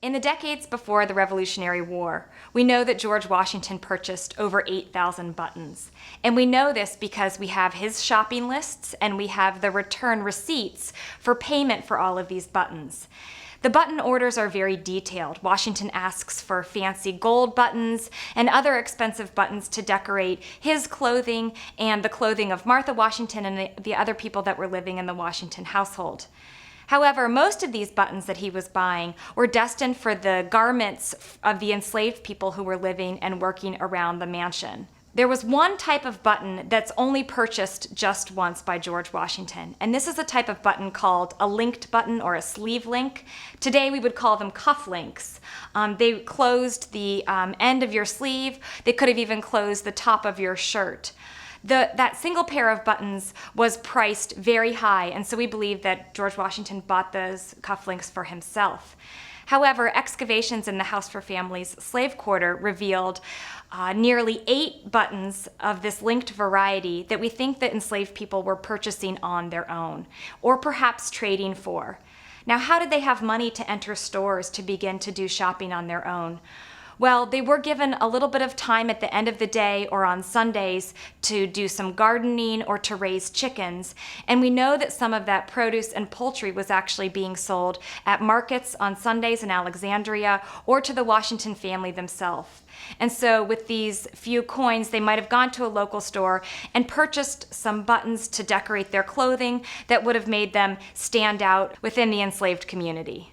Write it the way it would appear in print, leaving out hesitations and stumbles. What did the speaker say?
In the decades before the Revolutionary War, we know that George Washington purchased over 8,000 buttons. And we know this because we have his shopping lists and we have the return receipts for payment for all of these buttons. The button orders are very detailed. Washington asks for fancy gold buttons and other expensive buttons to decorate his clothing and the clothing of Martha Washington and the other people that were living in the Washington household. However, most of these buttons that he was buying were destined for the garments of the enslaved people who were living and working around the mansion. There was one type of button that's only purchased just once by George Washington, and this is a type of button called a linked button or a sleeve link. Today we would call them cuff links. They closed the end of your sleeve. They could have even closed the top of your shirt. That single pair of buttons was priced very high, and so we believe that George Washington bought those cufflinks for himself. However, excavations in the House for Families slave quarter revealed nearly 8 buttons of this linked variety that we think that enslaved people were purchasing on their own, or perhaps trading for. Now, how did they have money to enter stores to begin to do shopping on their own? Well, they were given a little bit of time at the end of the day or on Sundays to do some gardening or to raise chickens. And we know that some of that produce and poultry was actually being sold at markets on Sundays in Alexandria or to the Washington family themselves. And so with these few coins, they might have gone to a local store and purchased some buttons to decorate their clothing that would have made them stand out within the enslaved community.